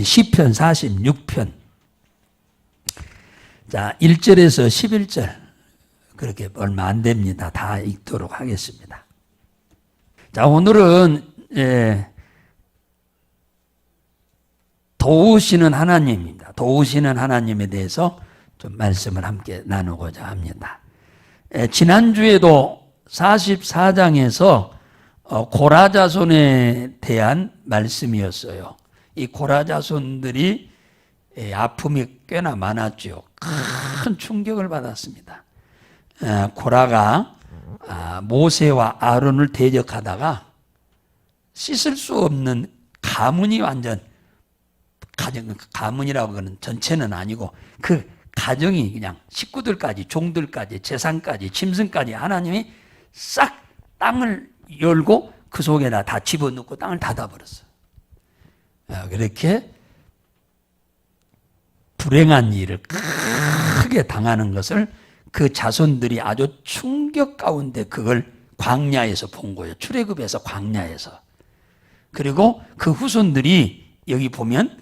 시편 46편. 자, 1절에서 11절. 그렇게 얼마 안 됩니다. 다 읽도록 하겠습니다. 자, 오늘은 도우시는 하나님입니다. 도우시는 하나님에 대해서 좀 말씀을 함께 나누고자 합니다. 지난주에도 44장에서 고라 자손에 대한 말씀이었어요. 이 고라 자손들이 아픔이 꽤나 많았죠. 큰 충격을 받았습니다. 고라가 모세와 아론을 대적하다가 씻을 수 없는 가문이 완전 가문이라고 하는 전체는 아니고 그 가정이 그냥 식구들까지 종들까지 재산까지 짐승까지 하나님이 싹 땅을 열고 그 속에다 다 집어넣고 땅을 닫아버렸어요. 그렇게 불행한 일을 크게 당하는 것을 그 자손들이 아주 충격 가운데 그걸 광야에서 본 거예요. 출애굽에서 광야에서. 그리고 그 후손들이 여기 보면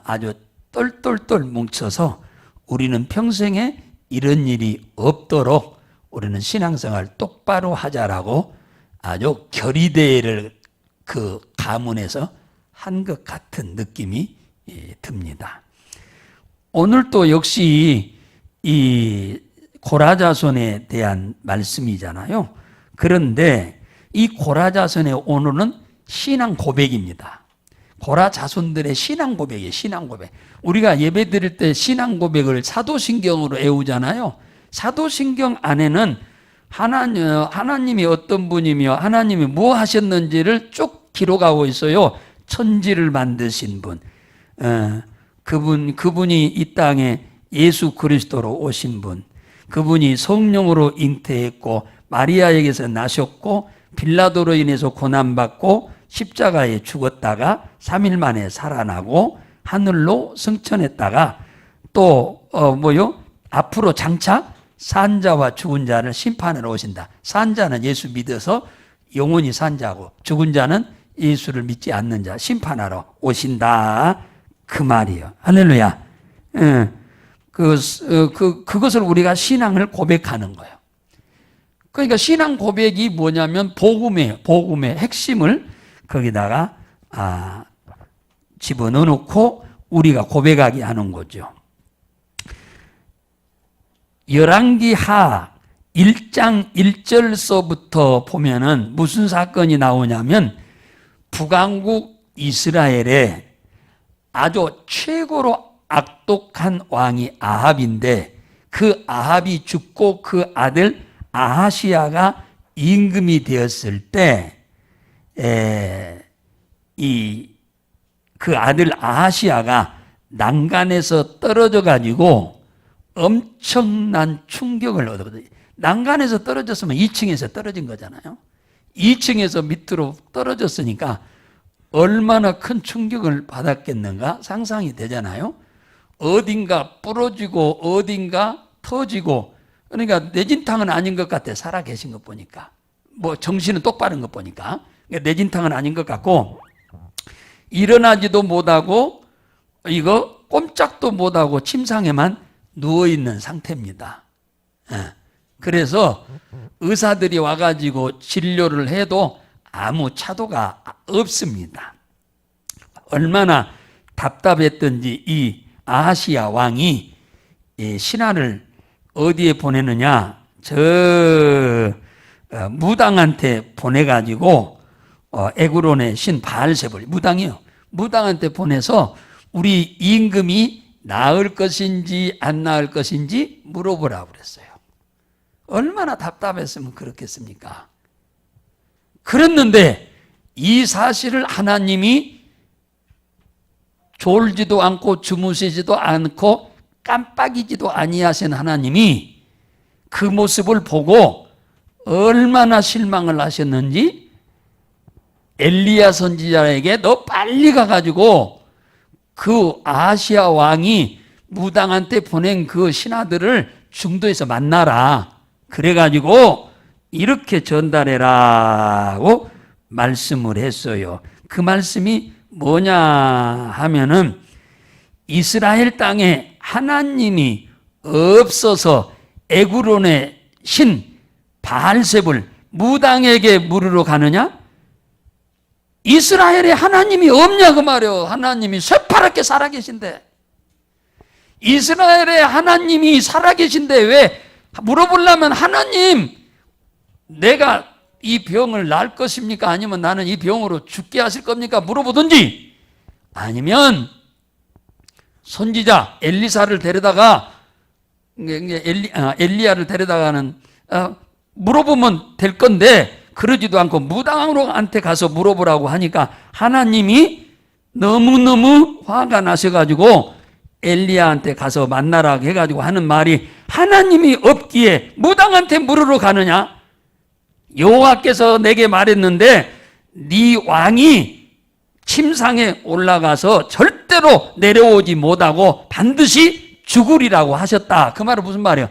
아주 똘똘똘 뭉쳐서 우리는 평생에 이런 일이 없도록 우리는 신앙생활 똑바로 하자라고 아주 결의대회를 그 가문에서 한 것 같은 느낌이 듭니다. 오늘 또 역시 이 고라 자손에 대한 말씀이잖아요. 그런데 이 고라 자손의 오늘은 신앙 고백입니다. 고라 자손들의 신앙 고백이에요. 신앙 고백. 우리가 예배 드릴 때 신앙 고백을 사도신경으로 외우잖아요. 사도신경 안에는 하나님이 어떤 분이며 하나님이 뭐 하셨는지를 쭉 기록하고 있어요. 천지를 만드신 분, 그분이 이 땅에 예수 그리스도로 오신 분, 그분이 성령으로 잉태했고 마리아에게서 나셨고 빌라도로 인해서 고난받고 십자가에 죽었다가 3일 만에 살아나고 하늘로 승천했다가 또 앞으로 장차 산자와 죽은 자를 심판하러 오신다. 산자는 예수 믿어서 영원히 산 자고 죽은 자는 예수를 믿지 않는 자 심판하러 오신다. 그 말이에요. 할렐루야. 그것을 우리가 신앙을 고백하는 거예요. 그러니까 신앙 고백이 뭐냐면 복음의 핵심을 거기다가 집어넣고 우리가 고백하게 하는 거죠. 열왕기하 1장 1절서부터 보면은 무슨 사건이 나오냐면 북왕국 이스라엘에 아주 최고로 악독한 왕이 아합인데 그 아합이 죽고 그 아들 아하시야가 임금이 되었을 때 그 아들 아하시야가 난간에서 떨어져 가지고 엄청난 충격을 얻었거든요. 난간에서 떨어졌으면 2층에서 떨어진 거잖아요. 2층에서 밑으로 떨어졌으니까 얼마나 큰 충격을 받았겠는가 상상이 되잖아요. 어딘가 부러지고 어딘가 터지고, 그러니까 내진탕은 아닌 것 같아. 살아 계신 것 보니까. 정신은 똑바른 것 보니까. 내진탕은 아닌 것 같고 일어나지도 못하고 이거 꼼짝도 못하고 침상에만 누워있는 상태입니다. 그래서 의사들이 와가지고 진료를 해도 아무 차도가 없습니다. 얼마나 답답했던지 이 아하시야 왕이 신하를 어디에 보내느냐, 무당한테 보내가지고 에그론의 신 바알세불, 무당한테 보내서 우리 임금이 나을 것인지 안 나을 것인지 물어보라고 그랬어요. 얼마나 답답했으면 그렇겠습니까? 그랬는데 이 사실을 하나님이 졸지도 않고 주무시지도 않고 깜빡이지도 아니하신 하나님이 그 모습을 보고 얼마나 실망을 하셨는지 엘리야 선지자에게 너 빨리 가가지고 그 아하시야 왕이 무당한테 보낸 그 신하들을 중도에서 만나라. 그래가지고 이렇게 전달해라고 말씀을 했어요. 그 말씀이 뭐냐 하면은 이스라엘 땅에 하나님이 없어서 에구론의 신 바알세불 무당에게 물으러 가느냐? 이스라엘에 하나님이 없냐 그 말이요. 하나님이 새파랗게 살아계신데, 이스라엘에 하나님이 살아계신데 왜 물어보려면 하나님 내가 이 병을 날 것입니까? 아니면 나는 이 병으로 죽게 하실 겁니까? 물어보든지, 아니면 선지자 엘리사를 데려다가 엘리야를 데려다가는 물어보면 될 건데 그러지도 않고 무당으로한테 가서 물어보라고 하니까 하나님이 너무너무 화가 나셔가지고 엘리야한테 가서 만나라 해가지고 하는 말이, 하나님이 없기에 무당한테 물으러 가느냐? 여호와께서 내게 말했는데 네 왕이 침상에 올라가서 절대로 내려오지 못하고 반드시 죽으리라고 하셨다. 그 말은 무슨 말이에요?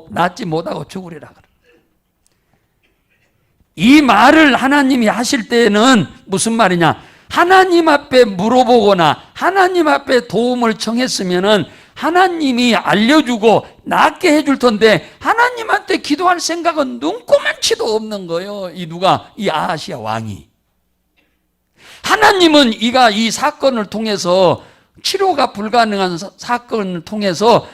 낫지 못하고 죽으리라. 이 말을 하나님이 하실 때는 무슨 말이냐? 하나님 앞에 물어보거나 하나님 앞에 도움을 청했으면은 하나님이 알려주고 낫게 해줄 텐데 하나님한테 기도할 생각은 눈꼬만치도 없는 거예요. 이 아하시야 왕이. 하나님은 이 사건을 통해서, 치료가 불가능한 사건을 통해서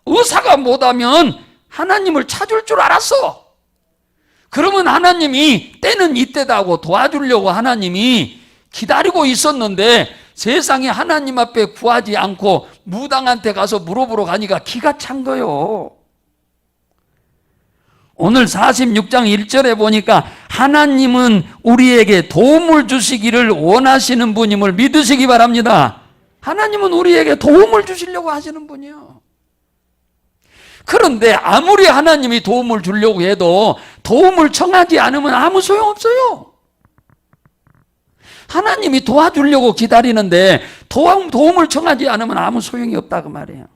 의사가 못하면 하나님을 찾을 줄 알았어. 그러면 하나님이 때는 이때다 하고 도와주려고 하나님이 기다리고 있었는데, 세상에 하나님 앞에 구하지 않고 무당한테 가서 물어보러 가니까 기가 찬 거요. 오늘 46장 1절에 보니까 하나님은 우리에게 도움을 주시기를 원하시는 분임을 믿으시기 바랍니다. 하나님은 우리에게 도움을 주시려고 하시는 분이요. 그런데 아무리 하나님이 도움을 주려고 해도 도움을 청하지 않으면 아무 소용없어요. 하나님이 도와주려고 기다리는데 도움을 청하지 않으면 아무 소용이 없다 그 말이에요.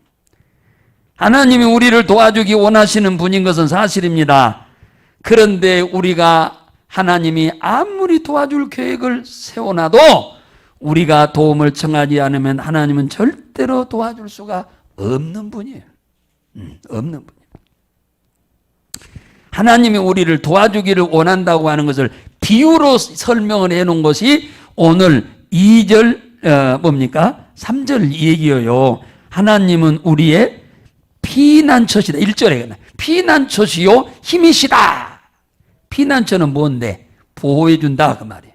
하나님이 우리를 도와주기 원하시는 분인 것은 사실입니다. 그런데 우리가 하나님이 아무리 도와줄 계획을 세워놔도 우리가 도움을 청하지 않으면 하나님은 절대로 도와줄 수가 없는 분이에요. 없는 분이에요. 하나님이 우리를 도와주기를 원한다고 하는 것을 비유로 설명을 해놓은 것이 오늘 2절 뭡니까? 3절 얘기예요. 하나님은 우리의 피난처시다. 1절에 피난처시요 힘이시다. 피난처는 뭔데? 보호해준다 그 말이에요.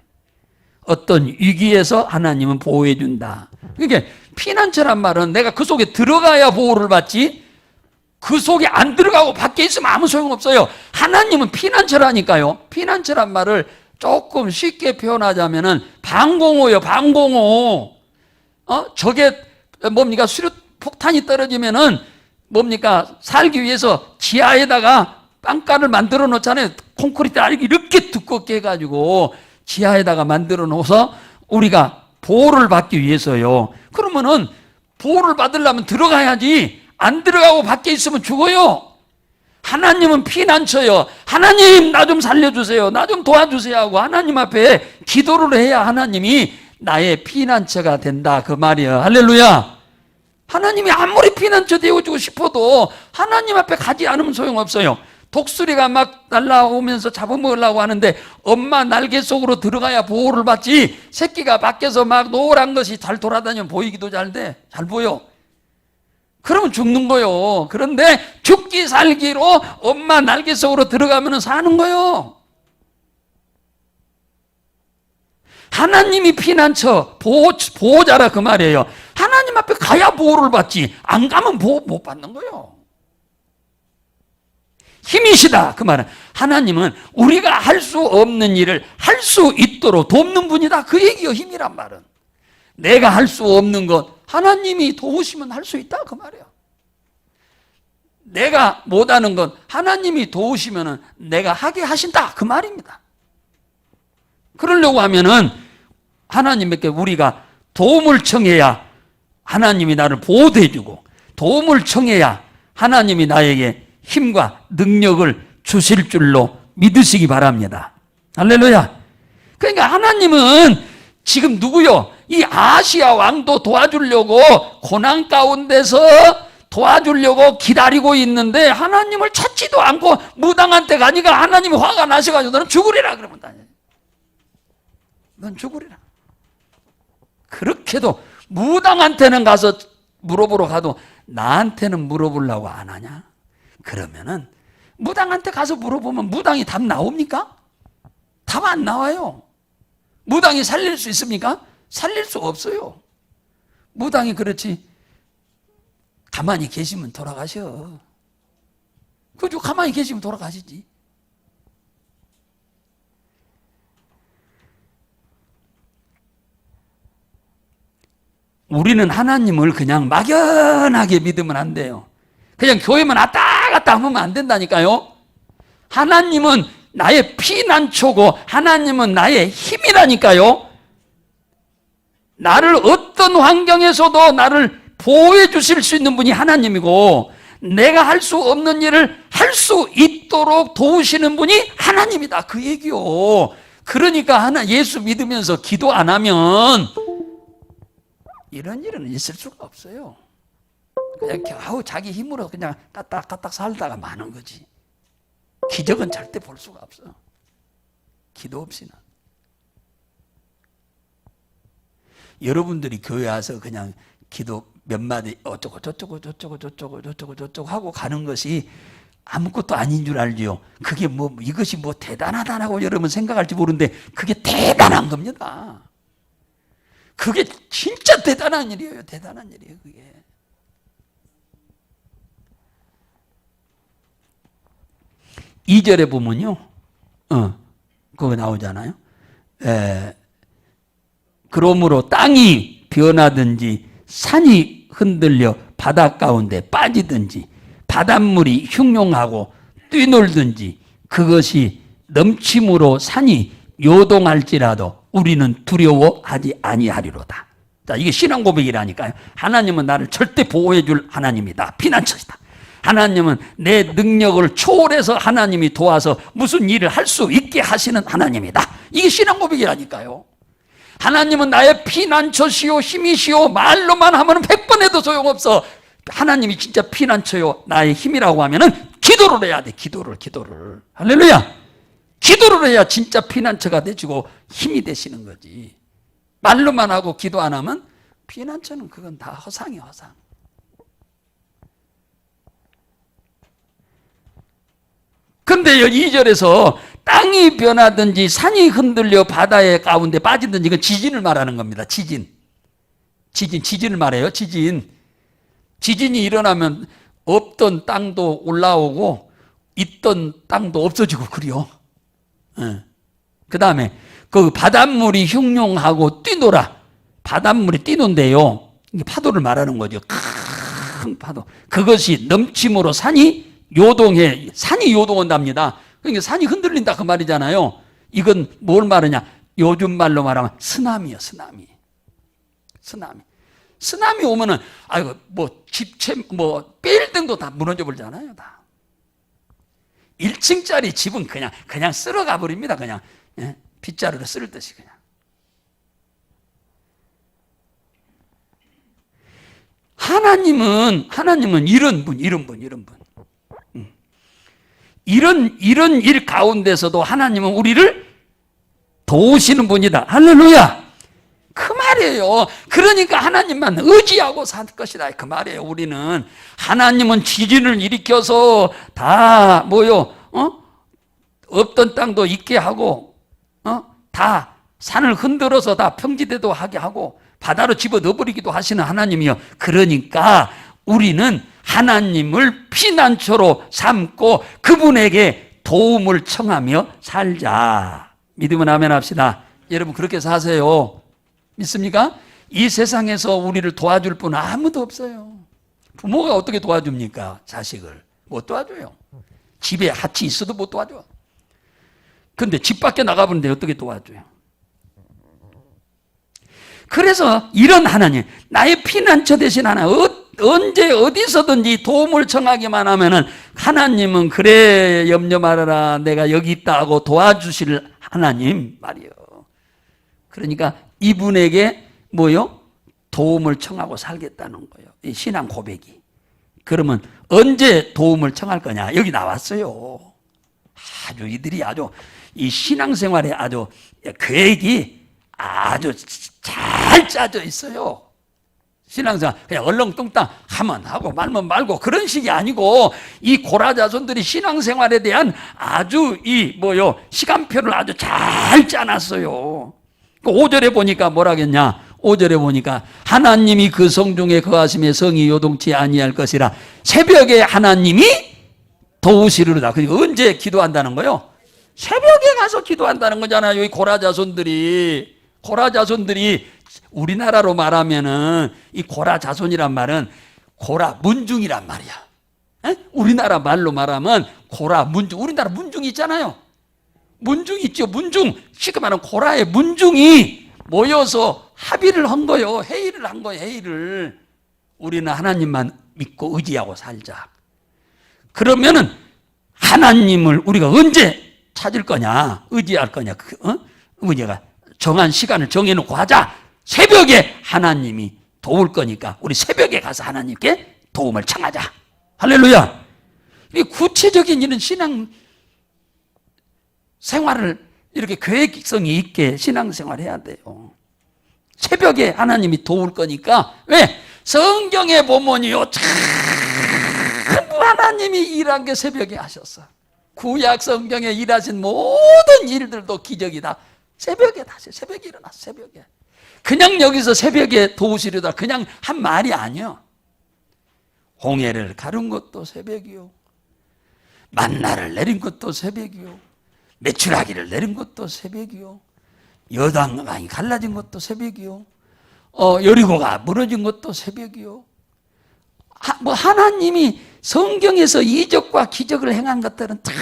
어떤 위기에서 하나님은 보호해준다. 그러니까 피난처란 말은 내가 그 속에 들어가야 보호를 받지, 그 속에 안 들어가고 밖에 있으면 아무 소용없어요. 하나님은 피난처라니까요. 피난처란 말을 조금 쉽게 표현하자면은 방공호요, 방공호. 저게 뭡니까? 수류폭탄이 떨어지면은 뭡니까? 살기 위해서 지하에다가 빵가를 만들어 놓잖아요. 콘크리트 알기 이렇게 두껍게 해가지고 지하에다가 만들어 놓아서 우리가 보호를 받기 위해서요. 그러면은 보호를 받으려면 들어가야지. 안 들어가고 밖에 있으면 죽어요. 하나님은 피난처요. 하나님 나 좀 살려주세요. 나 좀 도와주세요 하고 하나님 앞에 기도를 해야 하나님이 나의 피난처가 된다 그 말이에요. 할렐루야. 하나님이 아무리 피난처 되어주고 싶어도 하나님 앞에 가지 않으면 소용없어요. 독수리가 막 날아오면서 잡아먹으려고 하는데 엄마 날개 속으로 들어가야 보호를 받지, 새끼가 밖에서 막 노란 것이 잘 돌아다니면 보이기도 잘 보여. 그러면 죽는 거요. 그런데 죽기 살기로 엄마 날개 속으로 들어가면 사는 거요. 하나님이 피난처, 보호자라 그 말이에요. 하나님 앞에 가야 보호를 받지, 안 가면 보호 못 받는 거요. 힘이시다 그 말은 하나님은 우리가 할 수 없는 일을 할 수 있도록 돕는 분이다 그 얘기요. 힘이란 말은 내가 할 수 없는 것 하나님이 도우시면 할 수 있다 그 말이에요. 내가 못하는 건 하나님이 도우시면 내가 하게 하신다 그 말입니다. 그러려고 하면은 하나님께 우리가 도움을 청해야 하나님이 나를 보호해 주고, 도움을 청해야 하나님이 나에게 힘과 능력을 주실 줄로 믿으시기 바랍니다. 할렐루야. 그러니까 하나님은 지금 누구요? 이 아시아 왕도 도와주려고 고난 가운데서 도와주려고 기다리고 있는데 하나님을 찾지도 않고 무당한 때 가니까 하나님이 화가 나셔가지고 너는 죽으리라 그러면 넌 죽으리라. 그렇게도 무당한테는 가서 물어보러 가도 나한테는 물어보려고 안 하냐? 그러면은 무당한테 가서 물어보면 무당이 답 나옵니까? 답 안 나와요. 무당이 살릴 수 있습니까? 살릴 수 없어요. 무당이 그렇지 가만히 계시면 돌아가셔. 그죠? 가만히 계시면 돌아가시지. 우리는 하나님을 그냥 막연하게 믿으면 안 돼요. 그냥 교회만 왔다 갔다 하면 안 된다니까요. 하나님은 나의 피난처고 하나님은 나의 힘이라니까요. 나를 어떤 환경에서도 나를 보호해 주실 수 있는 분이 하나님이고 내가 할 수 없는 일을 할 수 있도록 도우시는 분이 하나님이다. 그 얘기요. 그러니까 예수 믿으면서 기도 안 하면 이런 일은 있을 수가 없어요. 그냥 겨우 자기 힘으로 그냥 까딱까딱 살다가 마는 거지. 기적은 절대 볼 수가 없어. 기도 없이는. 여러분들이 교회 와서 그냥 기도 몇 마디 어쩌고 저쩌고 저쩌고 저쩌고 저쩌고 저쩌고 하고 가는 것이 아무것도 아닌 줄 알지요. 그게 뭐 이것이 뭐 대단하다라고 여러분 생각할지 모르는데 그게 대단한 겁니다. 그게 진짜 대단한 일이에요. 대단한 일이에요. 그게. 이 절에 보면요. 그거 나오잖아요. 그러므로 땅이 변하든지 산이 흔들려 바다 가운데 빠지든지 바닷물이 흉용하고 뛰놀든지 그것이 넘침으로 산이 요동할지라도 우리는 두려워하지 아니하리로다. 자, 이게 신앙 고백이라니까요. 하나님은 나를 절대 보호해 줄 하나님이다. 피난처이다. 하나님은 내 능력을 초월해서 하나님이 도와서 무슨 일을 할 수 있게 하시는 하나님이다. 이게 신앙 고백이라니까요. 하나님은 나의 피난처시오 힘이시오 말로만 하면 100번 해도 소용없어. 하나님이 진짜 피난처요 나의 힘이라고 하면은 기도를 해야 돼. 기도를 할렐루야. 기도를 해야 진짜 피난처가 되시고 힘이 되시는 거지. 말로만 하고 기도 안 하면 피난처는 그건 다 허상이야. 허상. 근데 2절에서 땅이 변하든지 산이 흔들려 바다의 가운데 빠지든지 이건 지진을 말하는 겁니다. 지진을 말해요. 지진이 일어나면 없던 땅도 올라오고 있던 땅도 없어지고 그래요. 그 다음에 그 바닷물이 흉용하고 뛰노라. 바닷물이 뛰는데요. 이게 파도를 말하는 거죠. 큰 파도. 그것이 넘침으로 산이 요동한답니다. 그러니까 산이 흔들린다 그 말이잖아요. 이건 뭘 말하냐? 요즘 말로 말하면 쓰나미요, 쓰나미. 쓰나미 오면은 아이고 뭐 집채 뭐 빌딩도 다 무너져 버리잖아요, 다. 1층짜리 집은 그냥 쓸어가 버립니다. 그냥 빗자루로 쓸듯이 그냥. 하나님은 이런 분. 이런 일 가운데서도 하나님은 우리를 도우시는 분이다. 할렐루야. 그 말이에요. 그러니까 하나님만 의지하고 살 것이다. 그 말이에요. 우리는 하나님은 지진을 일으켜서 다 없던 땅도 있게 하고 다 산을 흔들어서 다 평지대도 하게 하고 바다로 집어넣어버리기도 하시는 하나님이요. 그러니까 우리는 하나님을 피난처로 삼고 그분에게 도움을 청하며 살자. 믿으면 아멘 합시다. 여러분 그렇게 사세요. 믿습니까? 이 세상에서 우리를 도와줄 분은 아무도 없어요. 부모가 어떻게 도와줍니까? 자식을. 못 도와줘요. 집에 하치 있어도 못 도와줘. 근데 집 밖에 나가보는데 어떻게 도와줘요? 그래서 이런 하나님, 나의 피난처 되신 하나님, 언제 어디서든지 도움을 청하기만 하면은 하나님은 그래 염려 말아라 내가 여기 있다 하고 도와주실 하나님 말이요. 그러니까 이분에게 뭐요? 도움을 청하고 살겠다는 거예요. 이 신앙 고백이. 그러면 언제 도움을 청할 거냐? 여기 나왔어요. 아주 이들이 아주 이 신앙생활에 아주 계획이 아주 잘 짜져 있어요. 신앙생활 그냥 얼렁뚱땅 하면 하고 말면 말고 그런 식이 아니고 이 고라 자손들이 신앙생활에 대한 아주 이 뭐요 시간표를 아주 잘 짜놨어요. 5절에 보니까 뭐라겠냐? 5절에 보니까 하나님이 그 성중에 거하심에 성이 요동치 아니할 것이라 새벽에 하나님이 도우시리로다. 그러니까 언제 기도한다는 거요? 새벽에 가서 기도한다는 거잖아요. 이 고라 자손들이 우리나라로 말하면은 이 고라 자손이란 말은 고라 문중이란 말이야. 에? 우리나라 말로 말하면 고라 문중. 우리나라 문중이 있잖아요. 문중이 있죠. 문중. 쉽게 말하면 고라의 문중이 모여서 합의를 한 거예요. 회의를 한 거예요. 회의를. 우리는 하나님만 믿고 의지하고 살자. 그러면은 하나님을 우리가 언제 찾을 거냐? 의지할 거냐? 우리가 정한 시간을 정해놓고 하자. 새벽에 하나님이 도울 거니까 우리 새벽에 가서 하나님께 도움을 청하자. 할렐루야. 이 구체적인 이런 신앙 생활을 이렇게 계획성이 있게 신앙생활 해야 돼요. 새벽에 하나님이 도울 거니까. 왜? 성경에 보면요 전부 하나님이 일한 게 새벽에 하셨어. 구약 성경에 일하신 모든 일들도 기적이다. 새벽에 다시 새벽에 일어났어. 새벽에. 그냥 여기서 새벽에 도우시려다 그냥 한 말이 아니요. 홍해를 가른 것도 새벽이요. 만나를 내린 것도 새벽이요. 메추라기를 내린 것도 새벽이요. 여당강이 갈라진 것도 새벽이요. 여리고가 무너진 것도 새벽이요. 하나님이 성경에서 이적과 기적을 행한 것들은 다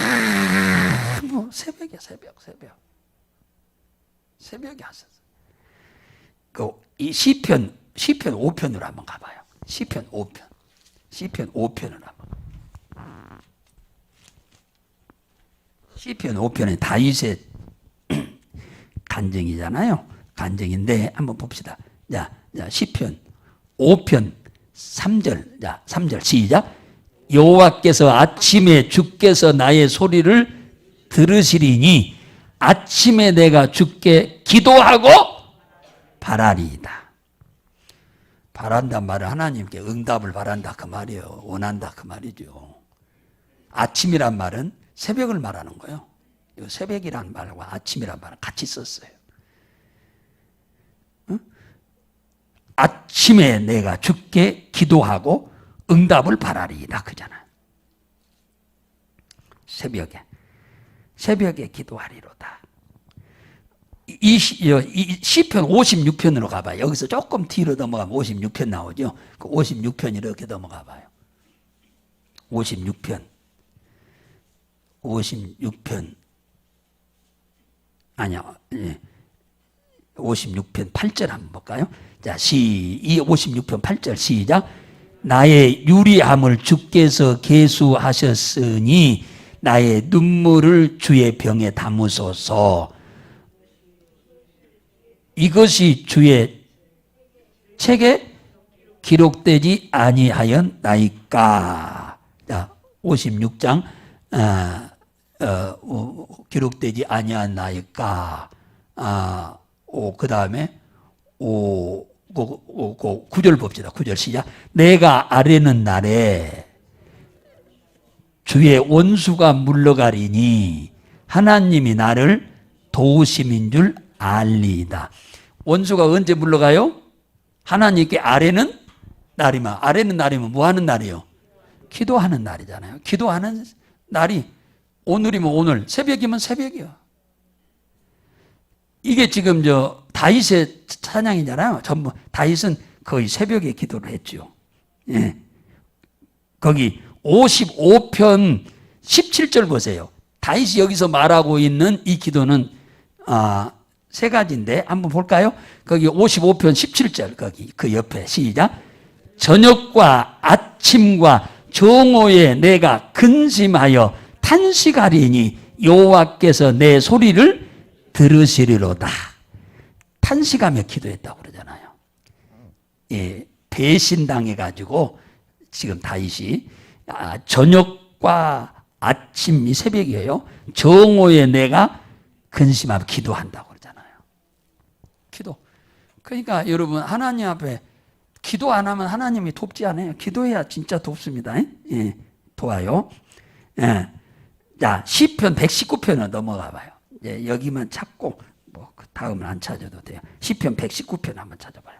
뭐 새벽에 하셨어요. 이 시편 5편으로 한번 가봐요. 시편 5편으로 한번. 시편 5편은 다윗의 간증이잖아요. 간증인데 한번 봅시다. 자, 시편 5편 3절. 자, 3절 시작. 여호와께서 아침에 주께서 나의 소리를 들으시리니 아침에 내가 주께 기도하고 바라리이다. 바란단 말은 하나님께 응답을 바란다 그 말이에요. 원한다 그 말이죠. 아침이란 말은 새벽을 말하는 거예요. 새벽이란 말과 아침이란 말은 같이 썼어요. 응? 아침에 내가 주께 기도하고 응답을 바라리이다 그잖아. 새벽에 기도하리로다. 이 시편 56편으로 가봐요. 여기서 조금 뒤로 넘어가면 56편 나오죠. 그 56편 이렇게 넘어가 봐요. 56편 아니야. 56편 8절 한번 볼까요? 자, 이 56편 8절 시작. 나의 유리함을 주께서 계수하셨으니 나의 눈물을 주의 병에 담으소서. 이것이 주의 책에 기록되지 아니하였나이까. 자, 56장 기록되지 아니하였나이까. 그 다음에 9절 봅시다. 9절 시작. 내가 아뢰는 날에 주의 원수가 물러가리니 하나님이 나를 도우심인 줄 알리이다. 원수가 언제 물러가요? 하나님께 아뢰는 날이면, 아뢰는 날이면 뭐 하는 날이요? 기도하는 날이잖아요. 기도하는 날이 오늘이면 오늘, 새벽이면 새벽이요. 이게 지금 다윗의 찬양이잖아요. 전부 다윗은 거의 새벽에 기도를 했죠. 예. 거기 55편 17절 보세요. 다윗이 여기서 말하고 있는 이 기도는 세 가지인데 한번 볼까요? 거기 55편 17절 거기 그 옆에 시작. 저녁과 아침과 정오에 내가 근심하여 탄식하리니 여호와께서 내 소리를 들으시리로다. 탄식하며 기도했다고 그러잖아요. 예, 배신당해가지고 지금 다윗이 저녁과 아침 이 새벽이에요. 정오에 내가 근심하며 기도한다고 그러잖아요. 기도. 그러니까 여러분 하나님 앞에 기도 안 하면 하나님이 돕지 않아요. 기도해야 진짜 돕습니다. 예, 도와요. 예. 자, 시편 119편을 넘어가 봐요. 예, 여기만 찾고 뭐 다음은 안 찾아도 돼요. 시편 119편 한번 찾아봐요.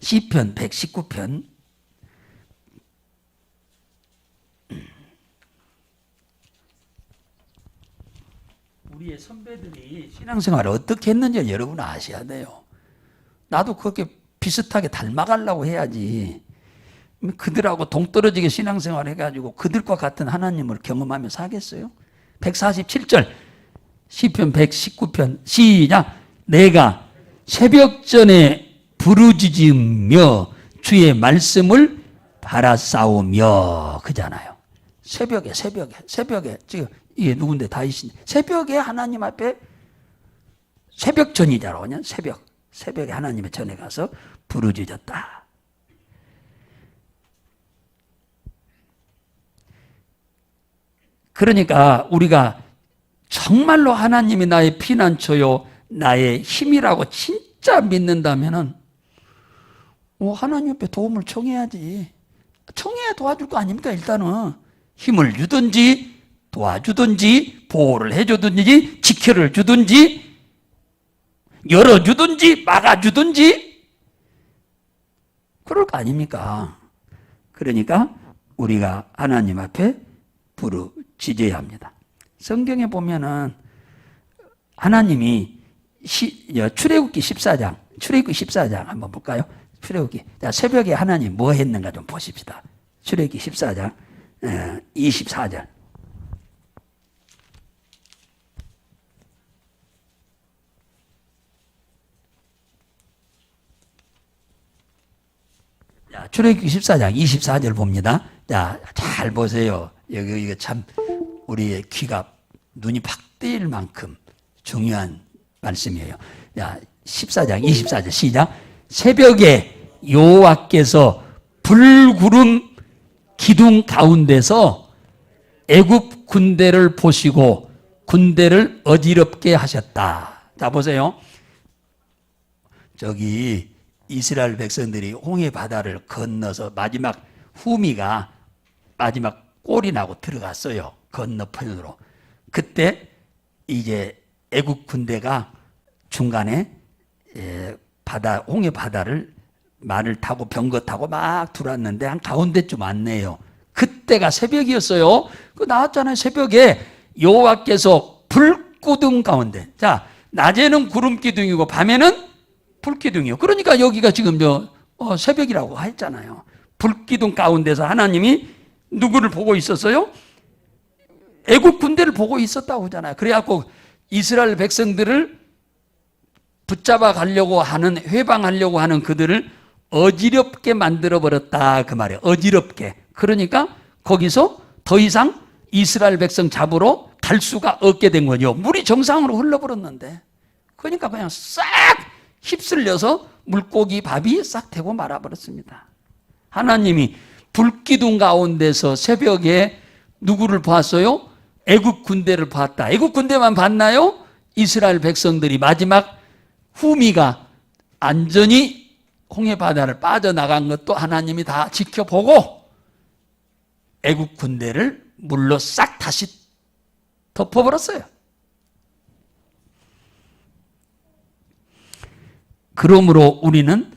시편 119편 우리의 선배들이 신앙생활을 어떻게 했는지 여러분 아셔야 돼요. 나도 그렇게 비슷하게 닮아가려고 해야지. 그들하고 동떨어지게 신앙생활 해가지고 그들과 같은 하나님을 경험하며 사겠어요? 147절 시편 119편 시작. 내가 새벽전에 부르짖으며 주의 말씀을 바라싸우며 그잖아요. 새벽에 지금 이게 누군데 다윗이 새벽에 하나님 앞에 새벽 전이자로 새벽에 하나님의 전에 가서 부르짖었다. 그러니까 우리가 정말로 하나님이 나의 피난처요 나의 힘이라고 진짜 믿는다면은 하나님 앞에 도움을 청해야지. 청해야 도와줄 거 아닙니까? 일단은 힘을 주든지 도와주든지 보호를 해주든지 지켜를 주든지 열어주든지 막아주든지 그럴 거 아닙니까? 그러니까 우리가 하나님 앞에 부르짖어야 합니다. 성경에 보면은 하나님이 출애굽기 14장 한번 볼까요? 출애굽기. 자, 새벽에 하나님 뭐 했는가 좀 보십시다. 출애굽기 14장 24절. 자, 출애굽기 14장 24절 봅니다. 자, 잘 보세요. 이거 참 우리의 귀가 눈이 팍 뜨일 만큼 중요한 말씀이에요. 자, 14장 24절 시작. 새벽에 여호와께서 불구름 기둥 가운데서 애굽 군대를 보시고 군대를 어지럽게 하셨다. 자, 보세요. 저기 이스라엘 백성들이 홍해 바다를 건너서 마지막 후미가 마지막 꼴이 나고 들어갔어요. 건너편으로. 그때 이제 애국 군대가 중간에 홍해 바다를 말을 타고 병거 타고 막 들어왔는데 한 가운데쯤 왔네요. 그때가 새벽이었어요. 그 나왔잖아요. 새벽에 여호와께서 불기둥 가운데. 자, 낮에는 구름 기둥이고 밤에는 불기둥이요. 그러니까 여기가 지금 새벽이라고 했잖아요. 불기둥 가운데서 하나님이 누구를 보고 있었어요? 애국 군대를 보고 있었다고 하잖아요. 그래갖고 이스라엘 백성들을 붙잡아 가려고 하는, 회방하려고 하는 그들을 어지럽게 만들어 버렸다 그 말이에요. 어지럽게. 그러니까 거기서 더 이상 이스라엘 백성 잡으러 갈 수가 없게 된 거죠. 물이 정상으로 흘러버렸는데. 그러니까 그냥 싹 휩쓸려서 물고기 밥이 싹 되고 말아버렸습니다. 하나님이 불기둥 가운데서 새벽에 누구를 봤어요? 애국 군대를 봤다. 애국 군대만 봤나요? 이스라엘 백성들이 마지막 후미가 안전히 홍해 바다를 빠져나간 것도 하나님이 다 지켜보고 애국 군대를 물로 싹 다시 덮어버렸어요. 그러므로 우리는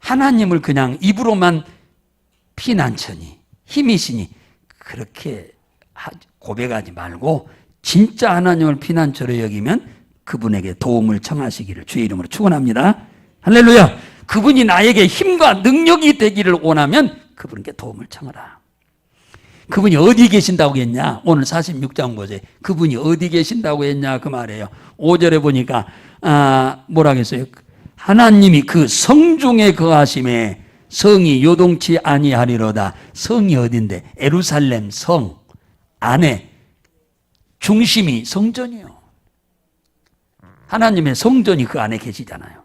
하나님을 그냥 입으로만 피난처니 힘이시니 그렇게 고백하지 말고 진짜 하나님을 피난처로 여기면 그분에게 도움을 청하시기를 주의 이름으로 축원합니다. 할렐루야. 그분이 나에게 힘과 능력이 되기를 원하면 그분께 도움을 청하라. 그분이 어디 계신다고 했냐? 오늘 46장 보세요. 그분이 어디 계신다고 했냐 그 말이에요. 5절에 보니까 뭐라고 했어요? 하나님이 그 성중에 거하심에 성이 요동치 아니하리로다. 성이 어딘데? 예루살렘 성 안에 중심이 성전이요. 하나님의 성전이 그 안에 계시잖아요.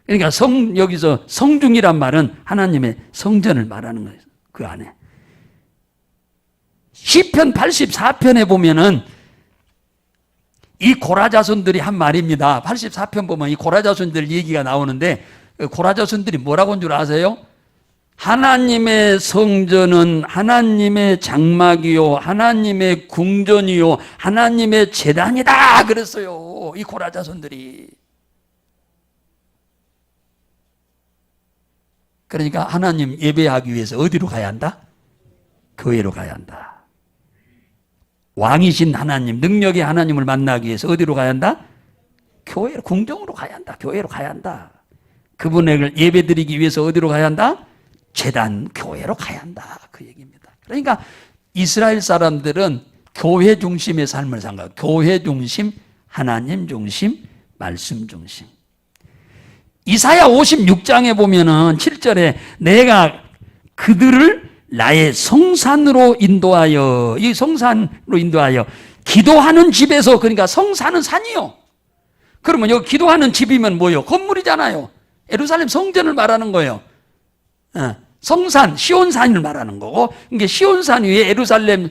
그러니까 여기서 성중이란 말은 하나님의 성전을 말하는 거예요. 그 안에. 시편 84편에 보면은 이 고라 자손들이 한 말입니다. 84편 보면 이 고라 자손들 얘기가 나오는데 고라 자손들이 뭐라고 한 줄 아세요? 하나님의 성전은 하나님의 장막이요 하나님의 궁전이요 하나님의 제단이다 그랬어요. 이 고라 자손들이. 그러니까 하나님 예배하기 위해서 어디로 가야 한다? 교회로 가야 한다. 왕이신 하나님, 능력의 하나님을 만나기 위해서 어디로 가야 한다? 교회로, 궁정으로 가야 한다. 교회로 가야 한다. 그분을 예배드리기 위해서 어디로 가야 한다? 제단, 교회로 가야 한다. 그 얘기입니다. 그러니까 이스라엘 사람들은 교회 중심의 삶을 산 거예요. 교회 중심, 하나님 중심, 말씀 중심. 이사야 56장에 보면은 7절에 내가 그들을 나의 성산으로 인도하여, 이 성산으로 인도하여 기도하는 집에서, 그러니까 성산은 산이요. 그러면 여기 기도하는 집이면 뭐요? 건물이잖아요. 예루살렘 성전을 말하는 거예요. 성산, 시온산을 말하는 거고, 이게 시온산 위에 예루살렘이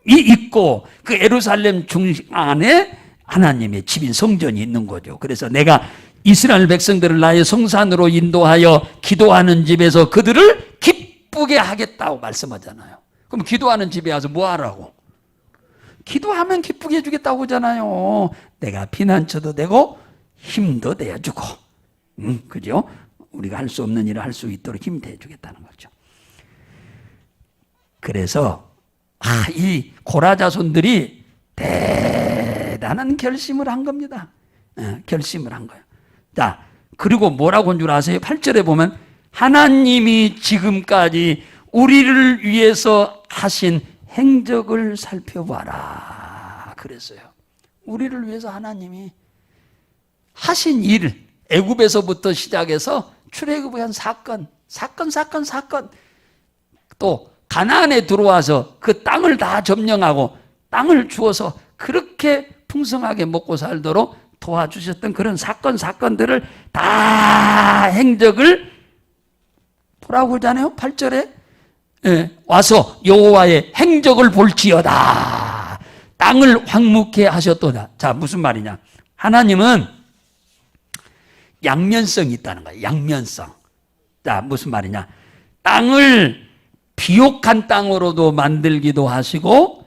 있고 그 예루살렘 중심 안에 하나님의 집인 성전이 있는 거죠. 그래서 내가 이스라엘 백성들을 나의 성산으로 인도하여 기도하는 집에서 그들을 기쁘게 하겠다고 말씀하잖아요. 그럼 기도하는 집에 와서 뭐 하라고? 기도하면 기쁘게 해주겠다고 하잖아요. 내가 피난처도 되고 힘도 내어주고, 그죠? 우리가 할 수 없는 일을 할 수 있도록 힘이 돼주겠다는 거죠. 그래서 이 고라 자손들이 대단한 결심을 한 겁니다. 결심을 한 거예요. 자, 그리고 뭐라고 한 줄 아세요? 8절에 보면 하나님이 지금까지 우리를 위해서 하신 행적을 살펴봐라 그랬어요. 우리를 위해서 하나님이 하신 일, 애굽에서부터 시작해서 출애굽의 한 사건, 또 가나안에 들어와서 그 땅을 다 점령하고 땅을 주어서 그렇게 풍성하게 먹고 살도록 도와주셨던 그런 사건들을 다 행적을 보라고 하잖아요. 8절에 와서 여호와의 행적을 볼지어다. 땅을 황무케 하셨도다. 자, 무슨 말이냐? 하나님은 양면성이 있다는 거예요. 양면성. 자, 무슨 말이냐? 땅을 비옥한 땅으로도 만들기도 하시고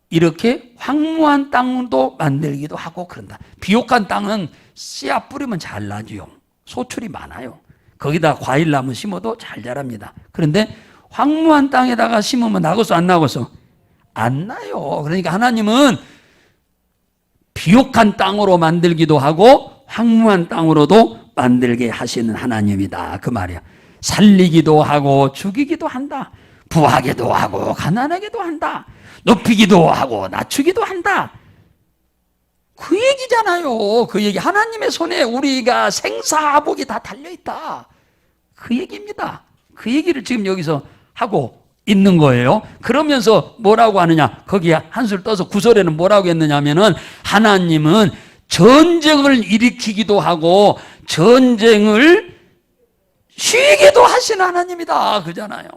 이렇게 황무한 땅도 만들기도 하고 그런다. 비옥한 땅은 씨앗 뿌리면 잘 나지요. 소출이 많아요. 거기다 과일나무 심어도 잘 자랍니다. 그런데 황무한 땅에다가 심으면 나겠어 안 나겠어? 안 나요. 그러니까 하나님은 비옥한 땅으로 만들기도 하고 황무한 땅으로도 만들게 하시는 하나님이다. 그 말이야. 살리기도 하고 죽이기도 한다. 부하게도 하고 가난하게도 한다. 높이기도 하고 낮추기도 한다. 그 얘기잖아요. 그 얘기. 하나님의 손에 우리가 생사복이 다 달려있다. 그 얘기입니다. 그 얘기를 지금 여기서 하고 있는 거예요. 그러면서 뭐라고 하느냐? 거기에 한술 떠서 9절에는 뭐라고 했느냐 하면은 하나님은 전쟁을 일으키기도 하고 전쟁을 쉬게도 하시는 하나님이다. 그잖아요.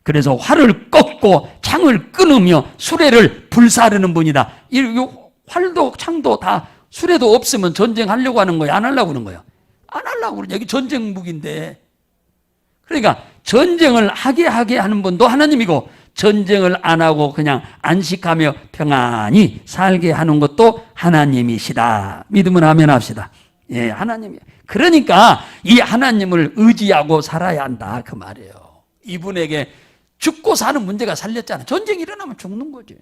그래서 활을 꺾고 창을 끊으며 수레를 불사르는 분이다. 이 활도 창도 다 수레도 없으면 전쟁하려고 하는 거예요? 안 하려고 하는 거예요? 안 하려고 그러냐. 이게 전쟁 무기인데. 그러니까 전쟁을 하게 하는 분도 하나님이고 전쟁을 안 하고 그냥 안식하며 평안히 살게 하는 것도 하나님이시다. 믿으면 아멘 합시다. 예, 하나님이에요. 그러니까 이 하나님을 의지하고 살아야 한다. 그 말이에요. 이분에게 죽고 사는 문제가 살렸잖아요. 전쟁이 일어나면 죽는 거지.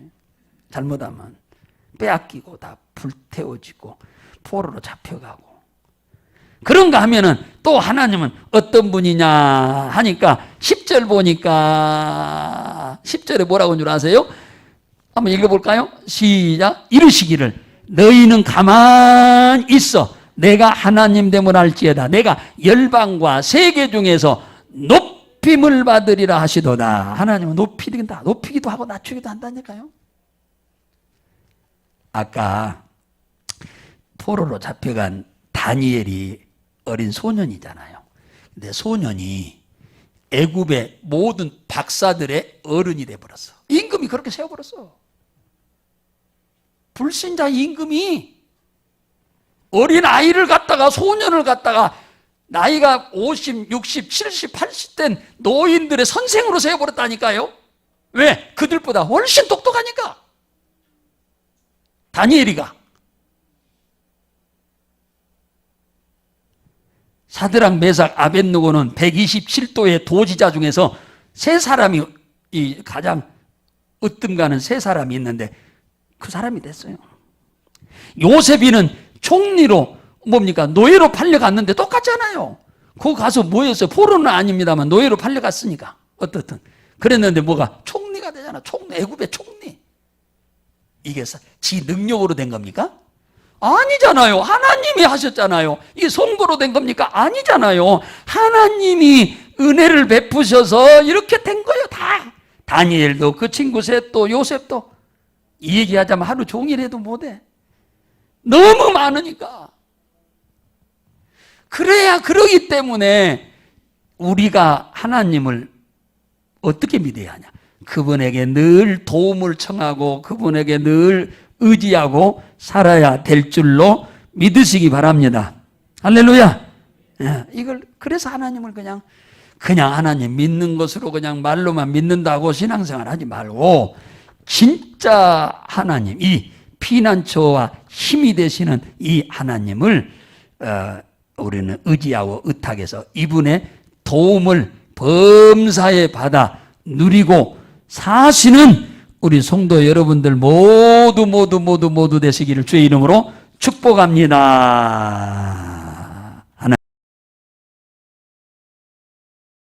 잘못하면 빼앗기고 다 불태워지고 포로로 잡혀가고. 그런가 하면은 또 하나님은 어떤 분이냐 하니까 10절 보니까 10절에 뭐라고 한 줄 아세요? 한번 읽어볼까요? 시작. 이르시기를 너희는 가만히 있어 내가 하나님 됨을 알지어다. 내가 열방과 세계 중에서 높임을 받으리라 하시도다. 하나님은 높이기도 하고 낮추기도 한다니까요. 아까 포로로 잡혀간 다니엘이 어린 소년이잖아요. 근데 소년이 애굽의 모든 박사들의 어른이 돼버렸어. 임금이 그렇게 세워버렸어. 불신자 임금이 어린 아이를 갖다가, 소년을 갖다가 나이가 50, 60, 70, 80 된 노인들의 선생으로 세워버렸다니까요. 왜? 그들보다 훨씬 똑똑하니까. 다니엘이가. 사드락, 메삭, 아벳느고는 127도의 도지자 중에서 세 사람이, 이 가장 으뜸가는 세 사람이 있는데 그 사람이 됐어요. 요셉이는 총리로 뭡니까? 노예로 팔려갔는데 똑같잖아요. 거기 가서 뭐였어요? 포로는 아닙니다만 노예로 팔려갔으니까. 어떻든. 그랬는데 뭐가? 총리가 되잖아. 총리, 애굽의 총리. 이게 지 능력으로 된 겁니까? 아니잖아요. 하나님이 하셨잖아요. 이게 선거로 된 겁니까? 아니잖아요. 하나님이 은혜를 베푸셔서 이렇게 된 거예요. 다. 다니엘도 그 친구 셋도 요셉도. 이 얘기하자면 하루 종일 해도 못해. 너무 많으니까. 그러기 때문에 우리가 하나님을 어떻게 믿어야 하냐? 그분에게 늘 도움을 청하고 그분에게 늘 의지하고 살아야 될 줄로 믿으시기 바랍니다. 할렐루야. 이걸 그래서 하나님을 그냥 하나님 믿는 것으로 그냥 말로만 믿는다고 신앙생활 하지 말고 진짜 하나님, 이 피난처와 힘이 되시는 이 하나님을 우리는 의지하고 의탁해서 이분의 도움을 범사에 받아 누리고 사시는 우리 성도 여러분들 모두 되시기를 주의 이름으로 축복합니다.